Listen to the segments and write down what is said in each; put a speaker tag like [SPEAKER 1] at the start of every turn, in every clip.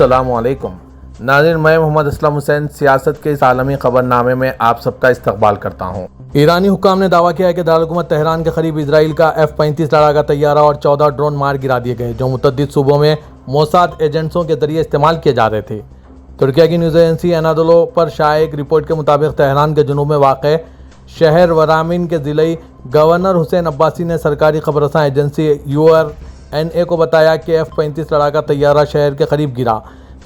[SPEAKER 1] السلام علیکم ناظرین، میں محمد اسلم حسین سیاست کے اس عالمی خبر نامے میں آپ سب کا استقبال کرتا ہوں۔ ایرانی حکام نے دعویٰ کیا ہے کہ دارالحکومت تہران کے قریب اسرائیل کا F-35 لڑاکا طیارہ اور 14 ڈرون مار گرا دیے گئے جو متعدد صوبوں میں موساد ایجنٹوں کے ذریعے استعمال کیے جا رہے تھے۔ ترکیہ کی نیوز ایجنسی انادولو پر شائع ایک رپورٹ کے مطابق تہران کے جنوب میں واقع شہر ورامین کے ضلعی گورنر حسین عباسی نے سرکاری خبررساں ایجنسی URNA کو بتایا کہ F-35 لڑاکا طیارہ شہر کے قریب گرا۔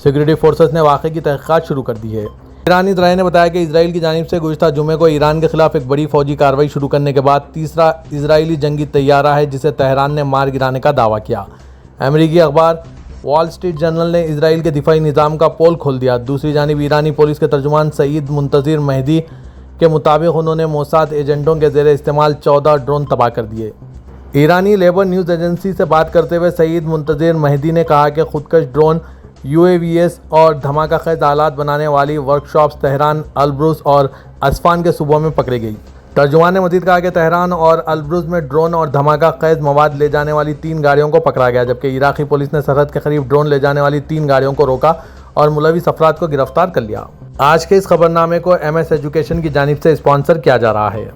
[SPEAKER 1] سیکورٹی فورسز نے واقعے کی تحقیقات شروع کر دی ہے۔ ایرانی ذرائع نے بتایا کہ اسرائیل کی جانب سے گزشتہ جمعے کو ایران کے خلاف ایک بڑی فوجی کارروائی شروع کرنے کے بعد تیسرا اسرائیلی جنگی طیارہ ہے جسے تہران نے مار گرانے کا دعویٰ کیا۔ امریکی اخبار وال اسٹریٹ جرنل نے اسرائیل کے دفاعی نظام کا پول کھول دیا۔ دوسری جانب ایرانی پولیس کے ترجمان سعید منتظر مہدی کے مطابق انہوں نے موساد ایجنٹوں کے زیر استعمال 14 ڈرون تباہ کر دیے۔ ایرانی لیبر نیوز ایجنسی سے بات کرتے ہوئے سعید منتظر مہدی نے کہا کہ خودکش ڈرون، UAVs اور دھماکہ خیز آلات بنانے والی ورکشاپس تہران، البروز اور اصفہان کے صوبوں میں پکڑی گئی۔ ترجمان نے مزید کہا کہ تہران اور البروز میں ڈرون اور دھماکہ خیز مواد لے جانے والی 3 گاڑیوں کو پکڑا گیا، جبکہ عراقی پولیس نے سرحد کے قریب ڈرون لے جانے والی 3 گاڑیوں کو روکا اور ملوث افراد کو گرفتار کر لیا۔ آج کے اس خبر نامے کو MS ایجوکیشن کی جانب سے اسپانسر کیا جا رہا ہے۔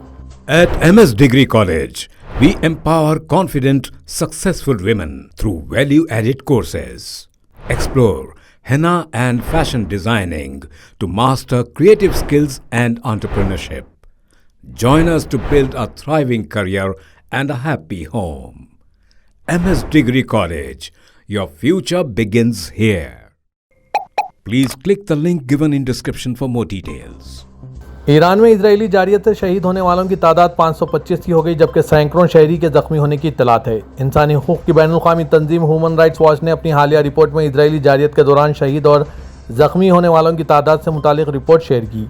[SPEAKER 2] At MS Degree College, we empower confident, successful women through value-added courses. Explore henna and fashion designing to master creative skills and entrepreneurship. Join us to build a thriving career and a happy home. MS Degree College, your future begins here. Please click the link given in description for more details.
[SPEAKER 1] Iran میں اسرائیلی جارحیت سے شہید ہونے والوں کی تعداد 525 کی ہو گئی، جبکہ سینکڑوں شہری کے زخمی ہونے کی اطلاعات ہے۔ انسانی حقوق کی بین الاقوامی تنظیم ہیومن رائٹس واچ نے اپنی حالیہ رپورٹ میں اسرائیلی جارحیت کے دوران شہید اور زخمی ہونے والوں کی تعداد سے متعلق رپورٹ شیئر کی۔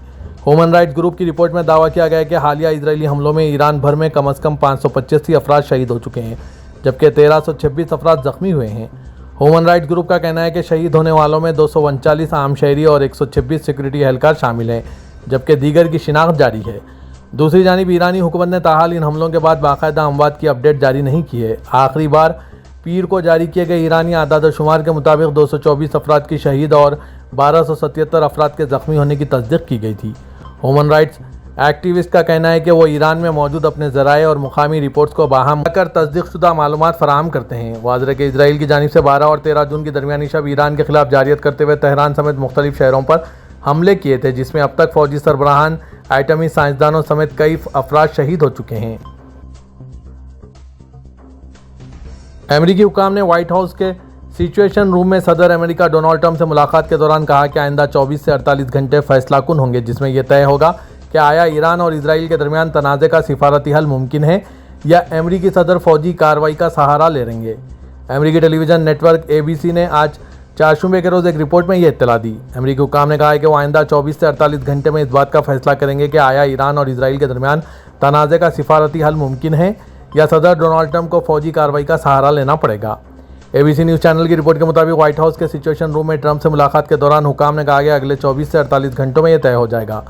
[SPEAKER 1] ہیومن رائٹس گروپ کی رپورٹ میں دعویٰ کیا گیا کہ حالیہ اسرائیلی حملوں میں ایران بھر میں کم از کم 585 افراد شہید ہو چکے ہیں، جبکہ 1326 افراد زخمی ہوئے ہیں۔ ہیومن رائٹس گروپ کا کہنا ہے کہ شہید ہونے والوں میں 239 عام شہری اور 126 سیکورٹی اہلکار شامل ہیں، جبکہ دیگر کی شناخت جاری ہے۔ دوسری جانب ایرانی حکومت نے تاحال ان حملوں کے بعد باقاعدہ اموات کی اپڈیٹ جاری نہیں کی ہے۔ آخری بار پیر کو جاری کیے گئے ایرانی اعداد و شمار کے مطابق 224 افراد کی شہید اور 1277 افراد کے زخمی ہونے کی تصدیق کی گئی تھی۔ ہیومن رائٹس ایکٹیوسٹ کا کہنا ہے کہ وہ ایران میں موجود اپنے ذرائع اور مقامی رپورٹس کو باہم کر تصدیق شدہ معلومات فراہم کرتے ہیں۔ واضح ہے کہ اسرائیل کی جانب سے 12 اور 13 جون کی درمیانی شب ایران کے خلاف جارحیت کرتے ہوئے تہران سمیت مختلف شہروں پر حملے کیے تھے، جس میں اب تک فوجی سربراہان، ایٹمی سائنسدانوں سمیت کئی افراد شہید ہو چکے ہیں۔ امریکی حکام نے وائٹ ہاؤس کے سچویشن روم میں صدر امریکہ ڈونلڈ ٹرمپ سے ملاقات کے دوران کہا کہ آئندہ 24 سے 48 گھنٹے فیصلہ کن ہوں گے، جس میں یہ طے ہوگا کہ آیا ایران اور اسرائیل کے درمیان تنازع کا سفارتی حل ممکن ہے یا امریکی صدر فوجی کارروائی کا سہارا لے رہیں گے۔ امریکی ٹیلی ویژن نیٹ ورک ABC نے آج چہارشنبے کے روز ایک رپورٹ میں یہ اطلاع دی۔ امریکی حکام نے کہا ہے کہ وہ آئندہ 24 سے 48 گھنٹے میں اس بات کا فیصلہ کریں گے کہ آیا ایران اور اسرائیل کے درمیان تنازع کا سفارتی حل ممکن ہے یا صدر ڈونلڈ ٹرمپ کو فوجی کارروائی کا سہارا لینا پڑے گا۔ ABC نیوز چینل کی رپورٹ کے مطابق وائٹ ہاؤس کے سچویشن روم میں ٹرمپ سے ملاقات کے دوران حکام نے کہا کہ اگلے 24 سے 48 گھنٹوں میں یہ طے ہو جائے گا۔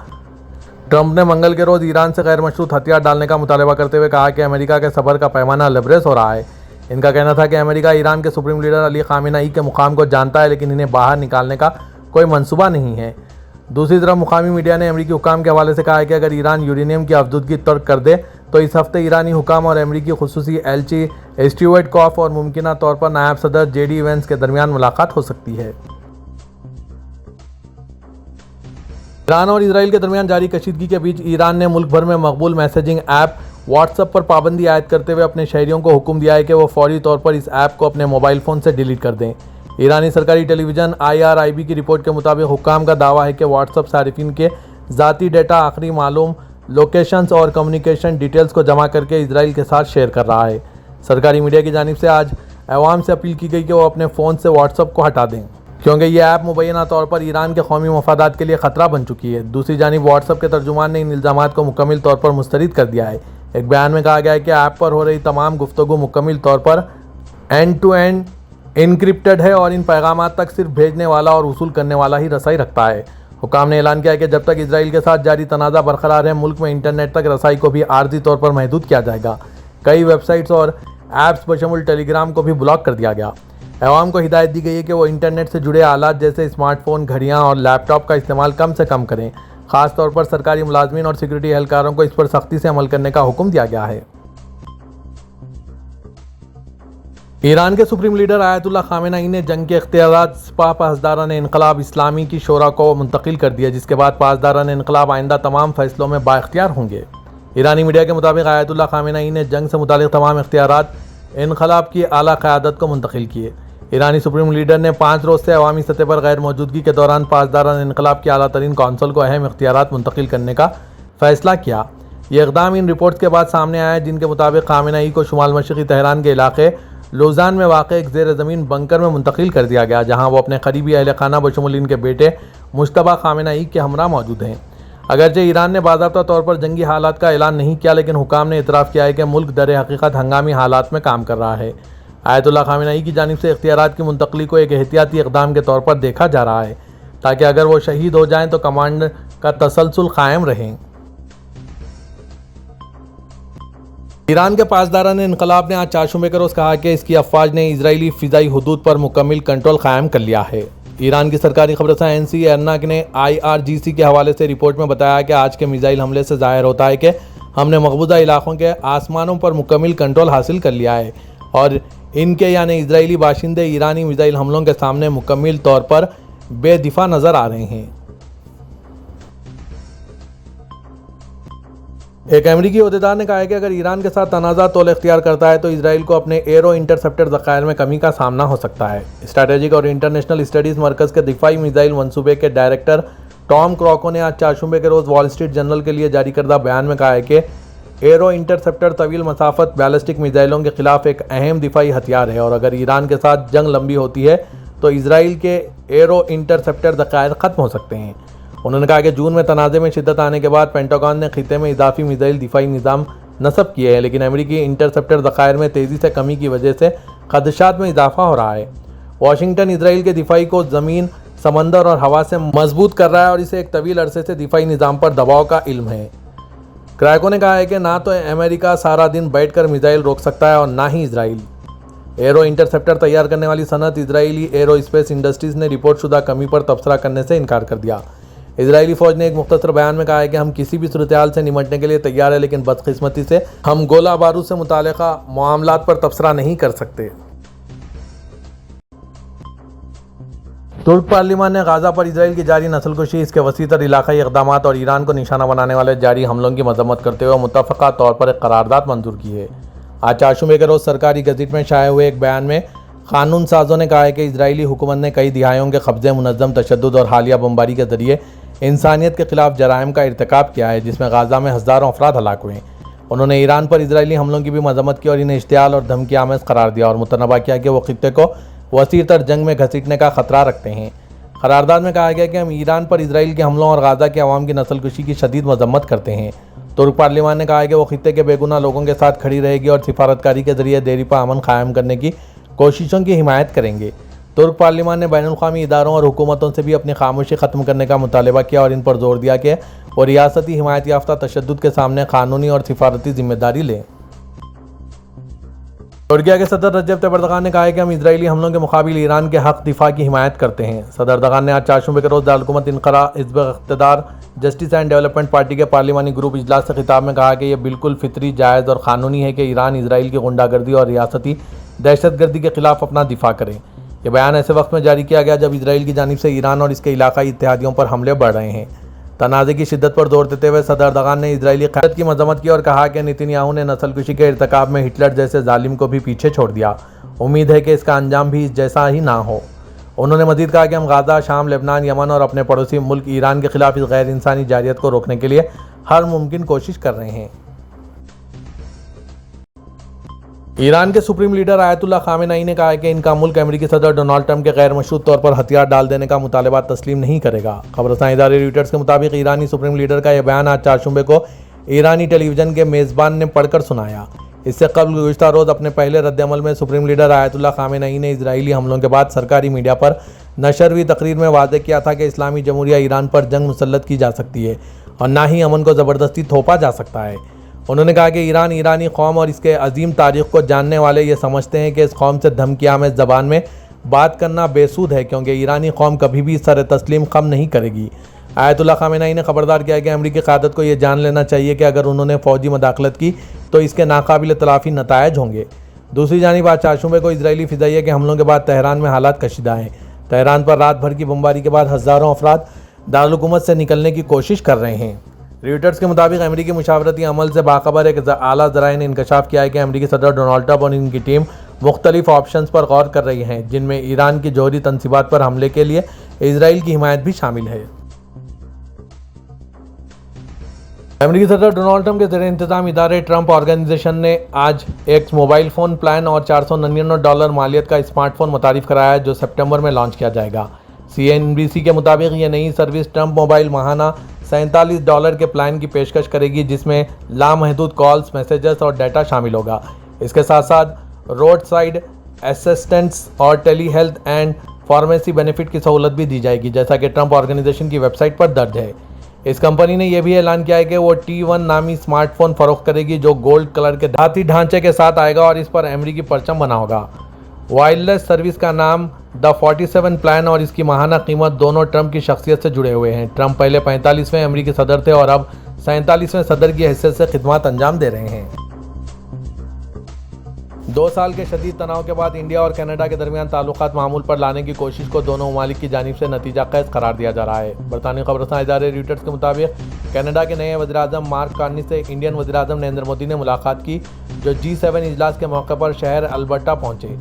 [SPEAKER 1] ٹرمپ نے منگل کے روز ایران سے غیر مشروط ہتھیار ڈالنے کا مطالبہ کرتے ہوئے کہا کہ امریکہ کے صبر کا پیمانہ لبریز ہو رہا ہے۔ ان کا کہنا تھا کہ امریکہ ایران کے سپریم لیڈر علی خامنہ ای کے مقام کو جانتا ہے، لیکن انہیں باہر نکالنے کا کوئی منصوبہ نہیں ہے۔ دوسری طرف مقامی میڈیا نے امریکی حکام کے حوالے سے کہا ہے کہ اگر ایران یورینیم کی افزودگی ترک کر دے تو اس ہفتے ایرانی حکام اور امریکی خصوصی ایلچی اسٹیورٹ کاف اور ممکنہ طور پر نائب صدر JD وینس کے درمیان ملاقات ہو سکتی ہے۔ ایران اور اسرائیل کے درمیان جاری کشیدگی کے بیچ ایران نے ملک بھر میں مقبول میسیجنگ ایپ واٹس ایپ پر پابندی عائد کرتے ہوئے اپنے شہریوں کو حکم دیا ہے کہ وہ فوری طور پر اس ایپ کو اپنے موبائل فون سے ڈیلیٹ کر دیں۔ ایرانی سرکاری ٹیلی ویژن IRIB کی رپورٹ کے مطابق حکام کا دعویٰ ہے کہ واٹس ایپ صارفین کے ذاتی ڈیٹا، آخری معلوم لوکیشنز اور کمیونیکیشن ڈیٹیلز کو جمع کر کے اسرائیل کے ساتھ شیئر کر رہا ہے۔ سرکاری میڈیا کی جانب سے آج عوام سے اپیل کی گئی کہ وہ اپنے فون سے واٹس ایپ کو ہٹا دیں، کیونکہ یہ ایپ مبینہ طور پر ایران کے قومی مفادات کے لیے خطرہ بن چکی ہے۔ دوسری جانب واٹس ایپ کے ترجمان نے ان الزامات کو مکمل طور پر مسترد کر دیا ہے۔ ایک بیان میں کہا گیا ہے کہ ایپ پر ہو رہی تمام گفتگو مکمل طور پر اینڈ ٹو اینڈ انکرپٹڈ ہے اور ان پیغامات تک صرف بھیجنے والا اور وصول کرنے والا ہی رسائی رکھتا ہے۔ حکام نے اعلان کیا ہے کہ جب تک اسرائیل کے ساتھ جاری تنازع برقرار ہے، ملک میں انٹرنیٹ تک رسائی کو بھی عارضی طور پر محدود کیا جائے گا۔ کئی ویب سائٹس اور ایپس بشمول ٹیلی گرام کو بھی بلاک کر دیا گیا۔ عوام کو ہدایت دی گئی ہے کہ وہ انٹرنیٹ سے جڑے آلات جیسے اسمارٹ فون، گھڑیاں اور لیپ ٹاپ کا استعمال کم سے کم کریں۔ خاص طور پر سرکاری ملازمین اور سیکورٹی اہلکاروں کو اس پر سختی سے عمل کرنے کا حکم دیا گیا ہے۔ ایران کے سپریم لیڈر آیت اللہ خامنہ ای نے جنگ کے اختیارات سپاہ پاسداران انقلاب اسلامی کی شورا کو منتقل کر دیا، جس کے بعد پاسداران انقلاب آئندہ تمام فیصلوں میں بااختیار ہوں گے۔ ایرانی میڈیا کے مطابق آیت اللہ خامنہ ای نے جنگ سے متعلق تمام اختیارات انقلاب کی اعلیٰ قیادت کو منتقل کیے۔ ایرانی سپریم لیڈر نے 5 روز سے عوامی سطح پر غیر موجودگی کے دوران پاسداران انقلاب کی اعلیٰ ترین کونسل کو اہم اختیارات منتقل کرنے کا فیصلہ کیا۔ یہ اقدام ان رپورٹس کے بعد سامنے آیا ہے جن کے مطابق خامنہ ای کو شمال مشرقی تہران کے علاقے لوزان میں واقع ایک زیر زمین بنکر میں منتقل کر دیا گیا، جہاں وہ اپنے قریبی اہل خانہ بشمول ان کے بیٹے مجتبیٰ خامنہ ای کے ہمراہ موجود ہیں۔ اگرچہ ایران نے باضابطہ طور پر جنگی حالات کا اعلان نہیں کیا، لیکن حکام نے اعتراف کیا ہے کہ ملک در حقیقت ہنگامی حالات میں کام کر رہا ہے۔ آیت اللہ خامنہ ای کی جانب سے اختیارات کی منتقلی کو ایک احتیاطی اقدام کے طور پر دیکھا جا رہا ہے، تاکہ اگر وہ شہید ہو جائیں تو کمانڈ کا تسلسل قائم رہے۔ ایران کے پاسداران انقلاب نے آج چہارشنبے کے روز کہا کہ اس کی افواج نے اسرائیلی فضائی حدود پر مکمل کنٹرول قائم کر لیا ہے۔ ایران کی سرکاری خبررساں NC ایرنا نے IRGC کے حوالے سے رپورٹ میں بتایا کہ آج کے میزائل حملے سے ظاہر ہوتا ہے کہ ہم نے مقبوضہ علاقوں کے آسمانوں پر مکمل کنٹرول حاصل کر لیا ہے اور ان کے یعنی اسرائیلی باشندے ایرانی میزائل حملوں کے سامنے مکمل طور پر بے دفاع نظر آ رہے ہیں۔ ایک امریکی عہدیدار نے کہا ہے کہ اگر ایران کے ساتھ تنازع طول اختیار کرتا ہے تو اسرائیل کو اپنے ایرو انٹرسپٹر ذخائر میں کمی کا سامنا ہو سکتا ہے۔ اسٹریٹجک اور انٹرنیشنل اسٹڈیز مرکز کے دفاعی میزائل منصوبے کے ڈائریکٹر ٹام کراکو نے آج چہارشنبے کے روز وال اسٹریٹ جرنل کے لیے جاری کردہ بیان میں کہا ہے کہ ایرو انٹرسپٹر طویل مسافت بیلسٹک میزائلوں کے خلاف ایک اہم دفاعی ہتھیار ہے، اور اگر ایران کے ساتھ جنگ لمبی ہوتی ہے تو اسرائیل کے ایرو انٹرسپٹر ذخائر ختم ہو سکتے ہیں۔ انہوں نے کہا کہ جون میں تنازع میں شدت آنے کے بعد پینٹاگون نے خطے میں اضافی میزائل دفاعی نظام نصب کیے ہیں، لیکن امریکی انٹرسپٹر ذخائر میں تیزی سے کمی کی وجہ سے خدشات میں اضافہ ہو رہا ہے۔ واشنگٹن اسرائیل کے دفاعی کو زمین، سمندر اور ہوا سے مضبوط کر رہا ہے اور اسے ایک طویل عرصے سے دفاعی نظام پر دباؤ کا علم ہے۔ کراکو نے کہا ہے کہ نہ تو امریکہ سارا دن بیٹھ کر میزائل روک سکتا ہے اور نہ ہی اسرائیل۔ ایرو انٹرسپٹر تیار کرنے والی صنعت اسرائیلی ایرو اسپیس انڈسٹریز نے رپورٹ شدہ کمی پر تبصرہ کرنے سے انکار کر دیا۔ اسرائیلی فوج نے ایک مختصر بیان میں کہا ہے کہ ہم کسی بھی صورتحال سے نمٹنے کے لیے تیار ہیں، لیکن بدقسمتی سے ہم گولہ بارود سے متعلقہ معاملات پر تبصرہ نہیں کر سکتے۔ ترک پارلیمان نے غزہ پر اسرائیل کی جاری نسل کشی، اس کے وسیع تر علاقائی اقدامات اور ایران کو نشانہ بنانے والے جاری حملوں کی مذمت کرتے ہوئے متفقہ طور پر ایک قرارداد منظور کی ہے۔ آج چہارشنبے کے روز سرکاری گزٹ میں شائع ہوئے ایک بیان میں قانون سازوں نے کہا ہے کہ اسرائیلی حکومت نے کئی دہائیوں کے قبضے، منظم تشدد اور حالیہ بمباری کے ذریعے انسانیت کے خلاف جرائم کا ارتکاب کیا ہے، جس میں غزہ میں ہزاروں افراد ہلاک ہوئے۔ انہوں نے ایران پر اسرائیلی حملوں کی بھی مذمت کی اور انہیں اشتعال اور دھمکی آمیز قرار دیا اور متنبہ کیا کہ وہ خطے کو وسیع تر جنگ میں گھسیٹنے کا خطرہ رکھتے ہیں۔ قرارداد میں کہا گیا کہ ہم ایران پر اسرائیل کے حملوں اور غزہ کے عوام کی نسل کشی کی شدید مذمت کرتے ہیں۔ ترک پارلیمان نے کہا ہے کہ وہ خطے کے بے گناہ لوگوں کے ساتھ کھڑی رہے گی اور سفارتکاری کے ذریعے دیرپا امن قائم کرنے کی کوششوں کی حمایت کریں گے۔ ترک پارلیمان نے بین الاقوامی اداروں اور حکومتوں سے بھی اپنی خاموشی ختم کرنے کا مطالبہ کیا اور ان پر زور دیا کہ وہ ریاستی حمایت یافتہ تشدد کے سامنے قانونی اور سفارتی ذمہ داری لیں۔ ترکیہ کے صدر رجب طیب اردوغان نے کہا ہے کہ ہم اسرائیلی حملوں کے مقابل ایران کے حق دفاع کی حمایت کرتے ہیں۔ صدر اردوغان نے آج چہارشنبے کے روز دارالحکومت انقرہ حزب اقتدار جسٹس اینڈ ڈیولپمنٹ پارٹی کے پارلیمانی گروپ اجلاس سے خطاب میں کہا کہ یہ بالکل فطری، جائز اور قانونی ہے کہ ایران اسرائیل کی غنڈہ گردی اور ریاستی دہشت گردی کے خلاف اپنا دفاع کرے۔ یہ بیان ایسے وقت میں جاری کیا گیا جب اسرائیل کی جانب سے ایران اور اس کے علاقائی اتحادیوں پر حملے بڑھ رہے ہیں۔ تنازع کی شدت پر زور دیتے ہوئے صدر اردوغان نے اسرائیلی قیادت کی مذمت کی اور کہا کہ نتن یاہو نے نسل کشی کے ارتکاب میں ہٹلر جیسے ظالم کو بھی پیچھے چھوڑ دیا۔ امید ہے کہ اس کا انجام بھی اس جیسا ہی نہ ہو۔ انہوں نے مزید کہا کہ ہم غزہ، شام، لبنان، یمن اور اپنے پڑوسی ملک ایران کے خلاف اس غیر انسانی جارحیت کو روکنے کے لیے ہر ممکن کوشش کر رہے ہیں۔ ایران کے سپریم لیڈر آیت اللہ خامنہ ای نے کہا ہے کہ ان کا ملک امریکی صدر ڈونلڈ ٹرمپ کے غیر مشروط طور پر ہتھیار ڈال دینے کا مطالبہ تسلیم نہیں کرے گا۔ خبررساں ادارے رویٹرز کے مطابق ایرانی سپریم لیڈر کا یہ بیان آج چہارشنبے کو ایرانی ٹیلی ویژن کے میزبان نے پڑھ کر سنایا۔ اس سے قبل گزشتہ روز اپنے پہلے رد عمل میں سپریم لیڈر آیت اللہ خامنہ ای نے اسرائیلی حملوں کے بعد سرکاری میڈیا پر نشر ہوئی تقریر میں واضح کیا تھا کہ اسلامی جمہوریہ ایران پر جنگ مسلط کی جا سکتی ہے اور نہ ہی امن کو زبردستی تھوپا جا سکتا ہے۔ انہوں نے کہا کہ ایران، ایرانی قوم اور اس کے عظیم تاریخ کو جاننے والے یہ سمجھتے ہیں کہ اس قوم سے دھمکی آمیز زبان میں بات کرنا بے سود ہے کیونکہ ایرانی قوم کبھی بھی سر تسلیم خم نہیں کرے گی۔ آیت اللہ خامنہ ای نے خبردار کیا ہے کہ امریکی قیادت کو یہ جان لینا چاہیے کہ اگر انہوں نے فوجی مداخلت کی تو اس کے ناقابل تلافی نتائج ہوں گے۔ دوسری جانب آج چہارشنبے کو اسرائیلی فضائیہ کے حملوں کے بعد تہران میں حالات کشیدہ ہیں۔ تہران پر رات بھر کی بمباری کے بعد ہزاروں افراد دارالحکومت سے نکلنے کی کوشش کر رہے ہیں۔ ریوٹرز کے مطابق امریکی مشاورتی عمل سے باخبر ایک اعلیٰ ذرائع نے انکشاف کیا ہے کہ امریکی صدر ڈونلڈ ٹرمپ اور ان کی ٹیم مختلف آپشنز پر غور کر رہی ہیں، جن میں ایران کی جوہری تنصیبات پر حملے کے لیے اسرائیل کی حمایت بھی شامل ہے۔ امریکی صدر ڈونلڈ ٹرمپ کے زیر انتظام ادارے ٹرمپ آرگنائزیشن نے آج ایک موبائل فون پلان اور $499 مالیت کا اسمارٹ فون متعارف کرایا ہے جو سپٹمبر میں لانچ کیا جائے گا۔ CNBC کے مطابق یہ نئی سروس ٹرمپ موبائل ماہانہ $47 کے پلان کی پیشکش کرے گی، جس میں لامحدود کالز، میسیجز اور ڈیٹا شامل ہوگا۔ اس کے ساتھ ساتھ روڈ سائیڈ اسسٹنٹس اور ٹیلی ہیلتھ اینڈ فارمیسی بینیفٹ کی سہولت بھی دی جائے گی، جیسا کہ ٹرمپ آرگنائزیشن کی ویب سائٹ پر درج ہے۔ اس کمپنی نے یہ بھی اعلان کیا ہے کہ وہ T1 نامی اسمارٹ فون فروخت کرے گی جو گولڈ کلر کے دھاتی ڈھانچے کے ساتھ آئے گا اور اس پر امریکی پرچم بنا ہوگا۔ وائرلیس سروس کا نام The 47 پلان اور اس کی ماہانہ قیمت دونوں ٹرمپ کی شخصیت سے جڑے ہوئے ہیں۔ ٹرمپ پہلے 45ویں امریکی صدر تھے اور اب 47ویں صدر کی حیثیت سے خدمات انجام دے رہے ہیں۔ 2 سال کے شدید تناؤ کے بعد انڈیا اور کینیڈا کے درمیان تعلقات معمول پر لانے کی کوشش کو دونوں ممالک کی جانب سے نتیجہ خیز قرار دیا جا رہا ہے۔ برطانوی خبررساں ادارے ریوٹرز کے مطابق کینیڈا کے نئے وزیر اعظم مارک کارنی سے انڈین وزیر اعظم نریندر مودی نے ملاقات کی، جو G7 اجلاس کے موقع پر شہر البرٹا پہنچے۔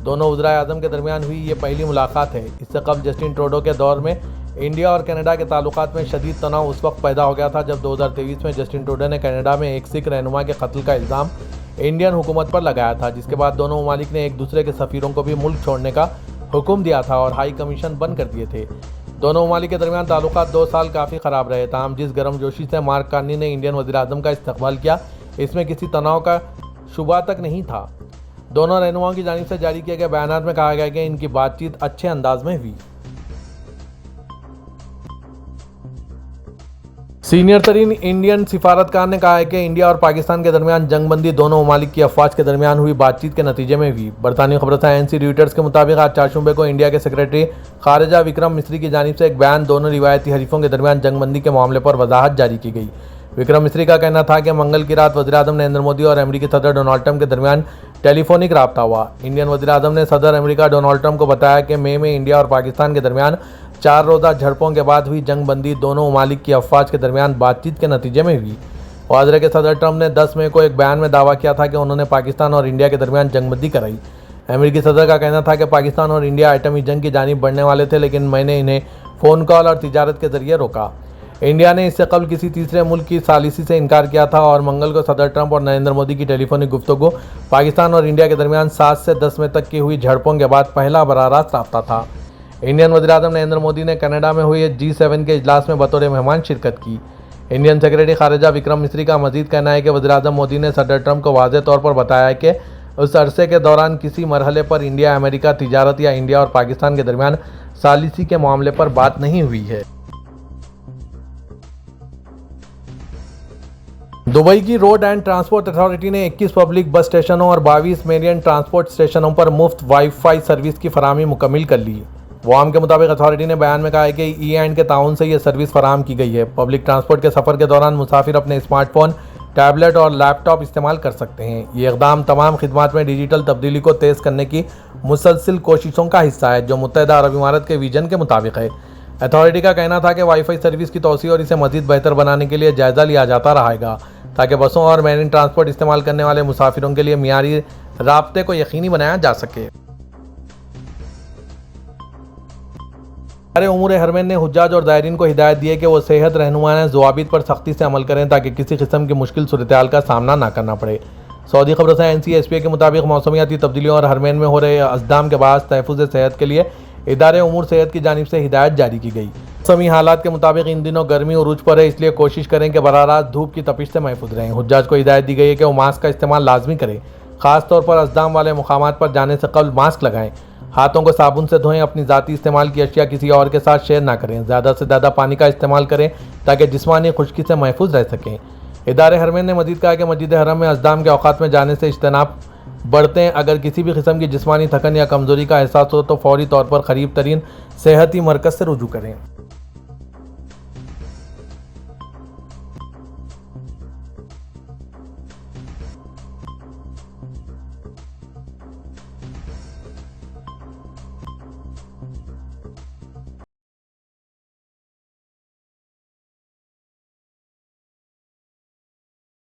[SPEAKER 1] دونوں وزرائے اعظم کے درمیان ہوئی یہ پہلی ملاقات ہے۔ اس سے قبل جسٹن ٹروڈو کے دور میں انڈیا اور کینیڈا کے تعلقات میں شدید تناؤ اس وقت پیدا ہو گیا تھا جب 2023 میں جسٹن ٹروڈو نے کینیڈا میں ایک سکھ رہنما کے قتل کا الزام انڈین حکومت پر لگایا تھا، جس کے بعد دونوں ممالک نے ایک دوسرے کے سفیروں کو بھی ملک چھوڑنے کا حکم دیا تھا اور ہائی کمیشن بند کر دیے تھے۔ دونوں ممالک کے درمیان تعلقات 2 سال کافی خراب رہے، تاہم جس گرم جوشی سے مارک کارنی نے انڈین وزیر اعظم کا استقبال کیا، اس میں کسی تناؤ کا شبہ تک نہیں تھا۔ دونوں رہنماؤں کی جانب سے جاری کیے گئے بیانات میں کہا گیا کہ ان کی بات چیت اچھے انداز میں ہوئی۔ سینئر ترین انڈین سفارتکار نے کہا ہے کہ انڈیا اور پاکستان کے درمیان جنگ بندی دونوں ممالک کی افواج کے درمیان ہوئی بات چیت کے نتیجے میں ہوئی۔ برطانوی خبررساں ANC ریوٹرز کے مطابق آج چہارشنبے کو انڈیا کے سیکریٹری خارجہ وکرم مسری کی جانب سے ایک بیان دونوں روایتی حریفوں کے درمیان جنگ بندی کے معاملے پر وضاحت جاری کی گئی۔ وکرم مسری کا کہنا تھا کہ منگل کی رات وزیر اعظم نریندر مودی اور امریکی صدر ڈونلڈ ٹرمپ کے درمیان ٹیلی فونک رابطہ ہوا۔ انڈین وزیر اعظم نے صدر امریکہ ڈونلڈ ٹرمپ کو بتایا کہ مئی میں انڈیا اور پاکستان کے درمیان 4 روزہ جھڑپوں کے بعد ہوئی جنگ بندی دونوں ممالک کی افواج کے درمیان بات چیت کے نتیجے میں ہوئی۔ واضح ہے کہ صدر ٹرمپ نے 10 مئی کو ایک بیان میں دعویٰ کیا تھا کہ انہوں نے پاکستان اور انڈیا کے درمیان جنگ بندی کرائی۔ امریکی صدر کا کہنا تھا کہ پاکستان اور انڈیا ایٹمی جنگ کی جانب بڑھنے والے تھے، لیکن میں نے انہیں فون کال اور تجارت کے ذریعے روکا۔ انڈیا نے اس سے قبل کسی تیسرے ملک کی ثالثی سے انکار کیا تھا اور منگل کو صدر ٹرمپ اور نریندر مودی کی ٹیلی فونک گفتگو پاکستان اور انڈیا کے درمیان 7 سے 10 مئی تک کی ہوئی جھڑپوں کے بعد پہلا براہ راست رابطہ تھا۔ انڈین وزیر اعظم نریندر مودی نے کینیڈا میں ہوئے G7 کے اجلاس میں بطور مہمان شرکت کی۔ انڈین سیکریٹری خارجہ وکرم مسری کا مزید کہنا ہے کہ وزیر اعظم مودی نے صدر ٹرمپ کو واضح طور پر بتایا کہ اس عرصے کے دوران کسی مرحلے پر انڈیا امریکہ تجارت یا انڈیا اور پاکستان کے درمیان ثالثی کے معاملے پر بات نہیں ہوئی ہے۔ دبئی کی روڈ اینڈ ٹرانسپورٹ اتھارٹی نے 21 پبلک بس اسٹیشنوں اور 22 میرین ٹرانسپورٹ اسٹیشنوں پر مفت وائی فائی سروس کی فراہمی مکمل کر لی۔ وام کے مطابق اتھارٹی نے بیان میں کہا ہے کہ ای اینڈ کے تعاون سے یہ سروس فراہم کی گئی ہے۔ پبلک ٹرانسپورٹ کے سفر کے دوران مسافر اپنے اسمارٹ فون، ٹیبلٹ اور لیپ ٹاپ استعمال کر سکتے ہیں۔ یہ اقدام تمام خدمات میں ڈیجیٹل تبدیلی کو تیز کرنے کی مسلسل کوششوں کا حصہ ہے، جو متحدہ عرب امارات کے ویژن کے مطابق ہے۔ اتھارٹی کا کہنا تھا کہ وائی فائی سروس کی توسیع اور اسے مزید بہتر بنانے کے لیے جائزہ لیا جاتا رہے گا تاکہ بسوں اور میرین ٹرانسپورٹ استعمال کرنے والے مسافروں کے لیے معیاری رابطے کو یقینی بنایا جا سکے۔ امور حرمین نے حجاج اور زائرین کو ہدایت دی ہے کہ وہ صحت رہنمانہ ضوابط پر سختی سے عمل کریں تاکہ کسی قسم کی مشکل صورتحال کا سامنا نہ کرنا پڑے۔ سعودی خبررساں NCSPA کے مطابق موسمیاتی تبدیلیوں اور حرمین میں ہو رہے اصدام کے باعث تحفظ صحت کے لیے ادارے امور صحت کی جانب سے ہدایت جاری کی گئی۔ موسمی حالات کے مطابق ان دنوں گرمی عروج پر ہے، اس لیے کوشش کریں کہ براہ راست دھوپ کی تپش سے محفوظ رہیں۔ حجاج کو ہدایت دی گئی ہے کہ وہ ماسک کا استعمال لازمی کریں، خاص طور پر اصدام والے مقامات پر جانے سے قبل ماسک لگائیں، ہاتھوں کو صابن سے دھوئیں، اپنی ذاتی استعمال کی اشیاء کسی اور کے ساتھ شیئر نہ کریں، زیادہ سے زیادہ پانی کا استعمال کریں تاکہ جسمانی خشکی سے محفوظ رہ سکیں۔ ادارے حرمین نے مزید کہا کہ مسجد حرم میں اصدام کے اوقات میں جانے سے اجتناب بڑھتے ہیں۔ اگر کسی بھی قسم کی جسمانی تھکن یا کمزوری کا احساس ہو تو فوری طور پر قریب ترین صحتی مرکز سے رجوع کریں۔